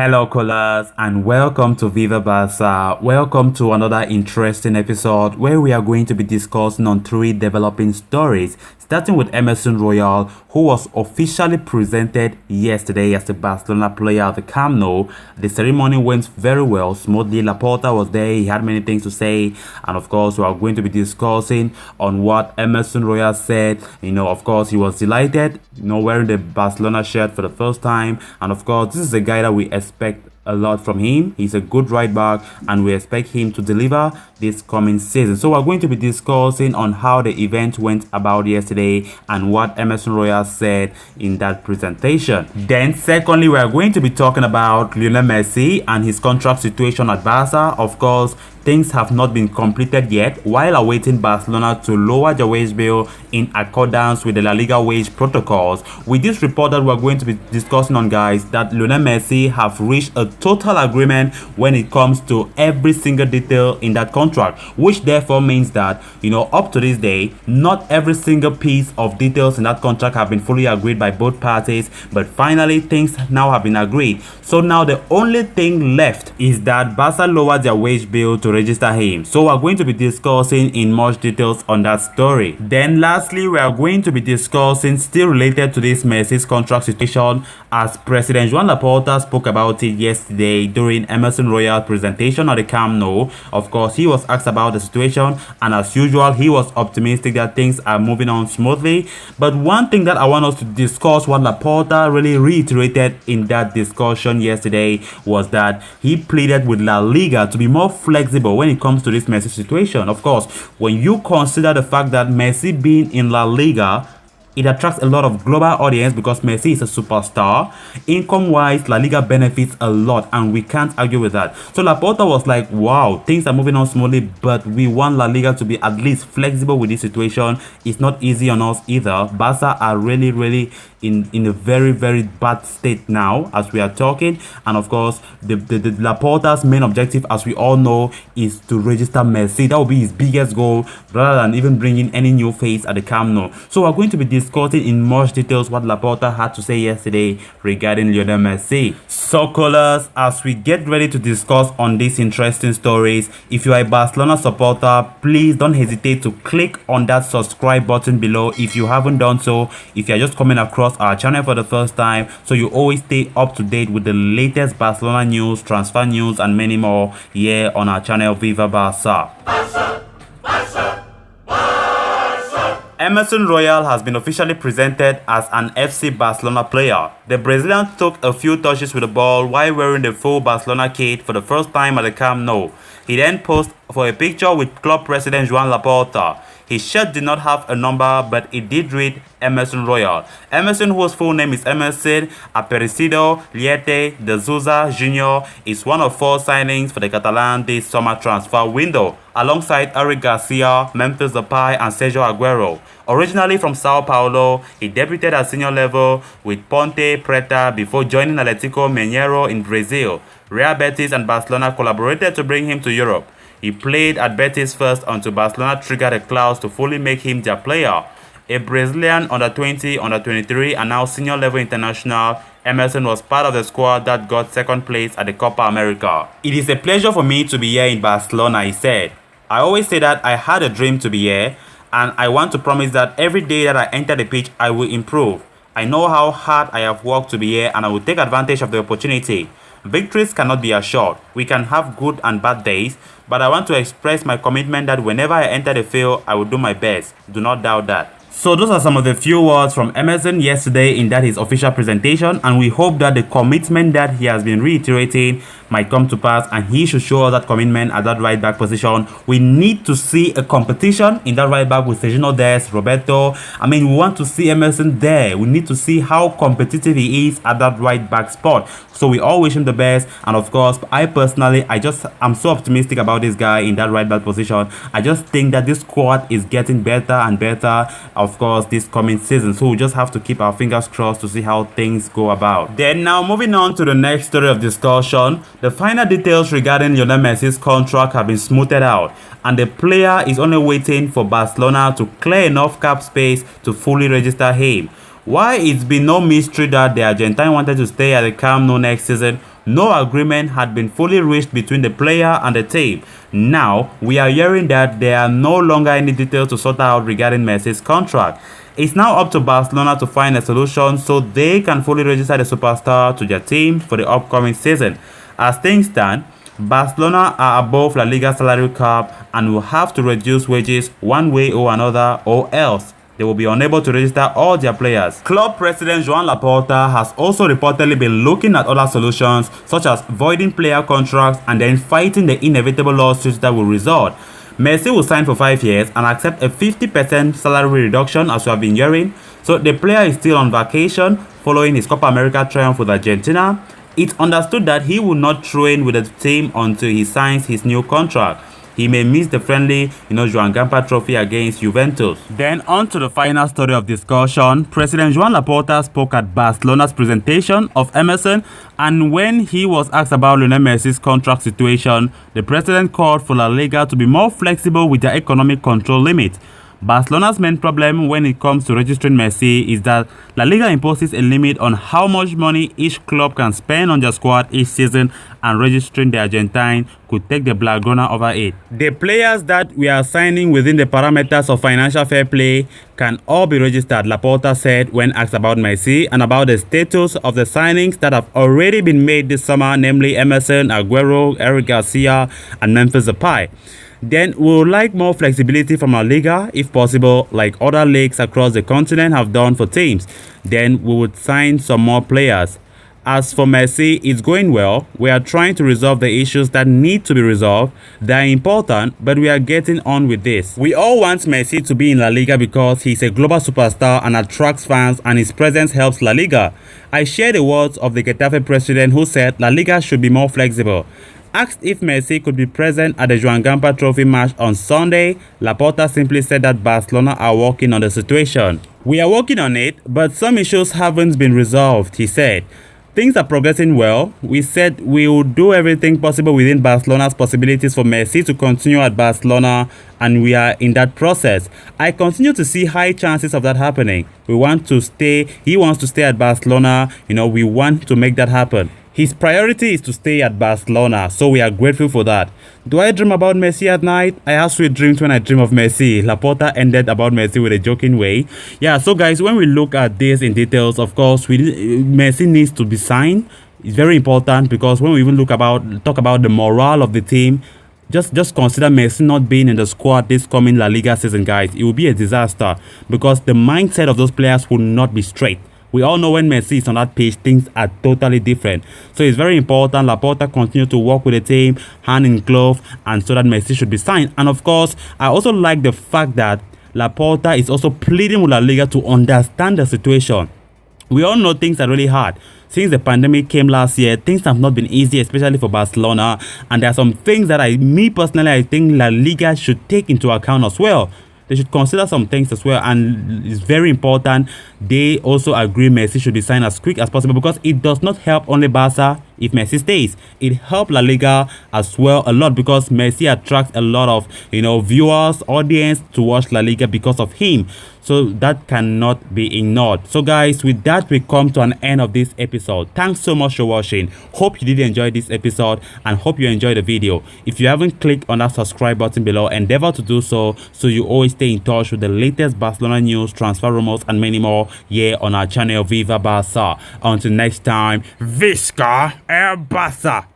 Hello, callers, and welcome to Viva Barca. Welcome to another interesting episode where we are going to be discussing on three developing stories, starting with Emerson Royal, who was officially presented yesterday as the Barcelona player at the Camp Nou. The ceremony went very well, smoothly. Laporta was there, he had many things to say, and of course, we are going to be discussing on what Emerson Royal said. Of course, he was delighted, wearing the Barcelona shirt for the first time, and of course, this is a guy that we expect a lot from him. He's a good right back and we expect him to deliver this coming season. So we're going to be discussing on how the event went about yesterday and what Emerson Royal said in that presentation. Then secondly, we are going to be talking about Lionel Messi and his contract situation at Barca. Of course, things have not been completed yet while awaiting Barcelona to lower the wage bill in accordance with the LaLiga wage protocols. With this report that we're going to be discussing on, guys, that Lionel Messi have reached a total agreement when it comes to every single detail in that contract, which therefore means that, up to this day, not every single piece of details in that contract have been fully agreed by both parties, but finally things now have been agreed. So now the only thing left is that Barca lowered their wage bill to register him. So we're going to be discussing in much details on that story. Then lastly, we are going to be discussing, still related to this Messi's contract situation, as President Joan Laporta spoke about it yesterday during Emerson Royal presentation at the Camp Nou. Of course, he was asked about the situation, and as usual, he was optimistic that things are moving on smoothly. But one thing that I want us to discuss, what Laporta really reiterated in that discussion yesterday, was that he pleaded with LaLiga to be more flexible when it comes to this Messi situation. Of course, when you consider the fact that Messi being in La Liga, it attracts a lot of global audience because Messi is a superstar. Income-wise, La Liga benefits a lot and we can't argue with that. So Laporta was like, wow, things are moving on smoothly, but we want La Liga to be at least flexible with this situation. It's not easy on us either. Barca are really in a very bad state now as we are talking, and of course the Laporta's main objective, as we all know, is to register Messi. That will be his biggest goal, rather than even bringing any new face at the Camp Nou. So we're going to be discussing in much details what Laporta had to say yesterday regarding Lionel Messi. So callers, as we get ready to discuss on these interesting stories, if you are a Barcelona supporter, please don't hesitate to click on that subscribe button below if you haven't done so. If you're just coming across our channel for the first time, so you always stay up to date with the latest Barcelona news, transfer news, and many more here on our channel Viva Barca. Emerson Royal has been officially presented as an FC Barcelona player. The Brazilian took a few touches with the ball while wearing the full Barcelona kit for the first time at the Camp Nou. He then posed for a picture with club president Joan Laporta. His shirt did not have a number, but it did read Emerson Royal. Emerson, whose full name is Emerson Aparecido Liete de Souza Jr., is one of 4 signings for the Catalan this summer transfer window, alongside Eric Garcia, Memphis Depay, and Sergio Aguero. Originally from Sao Paulo, he debuted at senior level with Ponte Preta before joining Atlético Mineiro in Brazil. Real Betis and Barcelona collaborated to bring him to Europe. He played at Betis first until Barcelona triggered the clause to fully make him their player. A Brazilian under-20, under-23, and now senior level international, Emerson was part of the squad that got second place at the Copa America. "It is a pleasure for me to be here in Barcelona," he said. "I always say that I had a dream to be here, and I want to promise that every day that I enter the pitch, I will improve. I know how hard I have worked to be here, and I will take advantage of the opportunity. Victories cannot be assured. We can have good and bad days, but I want to express my commitment that whenever I enter the field, I will do my best. Do not doubt that." So those are some of the few words from Emerson yesterday in that his official presentation, and we hope that the commitment that he has been reiterating might come to pass, and he should show us that commitment at that right back position. We need to see a competition in that right back with Sergio Dest, Roberto. We want to see Emerson there. We need to see how competitive he is at that right back spot. So we all wish him the best, and of course, I personally, I'm so optimistic about this guy in that right back position. I just think that this squad is getting better and better, of course, this coming season. So we just have to keep our fingers crossed to see how things go about. Then now moving on to the next story of discussion, the final details regarding Lionel Messi's contract have been smoothed out, and the player is only waiting for Barcelona to clear enough cap space to fully register him. Why it's been no mystery that the Argentine wanted to stay at the Camp Nou next season, no agreement had been fully reached between the player and the team. Now, we are hearing that there are no longer any details to sort out regarding Messi's contract. It's now up to Barcelona to find a solution so they can fully register the superstar to their team for the upcoming season. As things stand, Barcelona are above LaLiga salary cap and will have to reduce wages one way or another, or else they will be unable to register all their players. Club president Joan Laporta has also reportedly been looking at other solutions such as voiding player contracts and then fighting the inevitable lawsuits that will result. Messi will sign for 5 years and accept a 50% salary reduction, as we have been hearing. So the player is still on vacation following his Copa America triumph with Argentina. It's understood that he will not train with the team until he signs his new contract. He may miss the friendly, Joan Gamper Trophy against Juventus. Then on to the final story of discussion. President Joan Laporta spoke at Barcelona's presentation of Emerson, and when he was asked about Lionel Messi's contract situation, the president called for LaLiga to be more flexible with their economic control limit. Barcelona's main problem when it comes to registering Messi is that La Liga imposes a limit on how much money each club can spend on their squad each season, and registering the Argentine could take the Blaugrana over it. The players that we are signing within the parameters of financial fair play can all be registered, Laporta said when asked about Messi and about the status of the signings that have already been made this summer, namely Emerson, Aguero, Eric Garcia, and Memphis Depay. Then we would like more flexibility from our Liga, if possible, like other leagues across the continent have done for teams. Then we would sign some more players. As for Messi, it's going well. We are trying to resolve the issues that need to be resolved. They are important, but we are getting on with this. We all want Messi to be in La Liga because he's a global superstar and attracts fans, and his presence helps La Liga. I share the words of the Getafe president who said La Liga should be more flexible. Asked if Messi could be present at the Joan Gamper Trophy match on Sunday, Laporta simply said that Barcelona are working on the situation. We are working on it, but some issues haven't been resolved, he said. Things are progressing well. We said we would do everything possible within Barcelona's possibilities for Messi to continue at Barcelona, and we are in that process. I continue to see high chances of that happening. We want to stay. He wants to stay at Barcelona. We want to make that happen. His priority is to stay at Barcelona, so we are grateful for that. Do I dream about Messi at night? I have sweet dreams when I dream of Messi. Laporta ended about Messi with a joking way. Yeah, so guys, when we look at this in details, of course, Messi needs to be signed. It's very important because when we even talk about the morale of the team, just consider Messi not being in the squad this coming La Liga season, guys. It will be a disaster because the mindset of those players will not be straight. We all know when Messi is on that pitch, things are totally different. So it's very important Laporta continue to work with the team, hand in glove, and so that Messi should be signed. And of course, I also like the fact that Laporta is also pleading with La Liga to understand the situation. We all know things are really hard. Since the pandemic came last year, things have not been easy, especially for Barcelona. And there are some things that I think La Liga should take into account as well. They should consider some things as well, and it's very important they also agree Messi should be signed as quick as possible because it does not help only Barca if Messi stays. It helps La Liga as well a lot because Messi attracts a lot of viewers, audience to watch La Liga because of him. So that cannot be ignored. So guys, with that we come to an end of this episode. Thanks so much for watching. Hope you did enjoy this episode and hope you enjoyed the video. If you haven't clicked on that subscribe button below, endeavor to do so you always stay in touch with the latest Barcelona news, transfer rumors, and many more here on our channel Viva Barca. Until next time, Visca El Barca.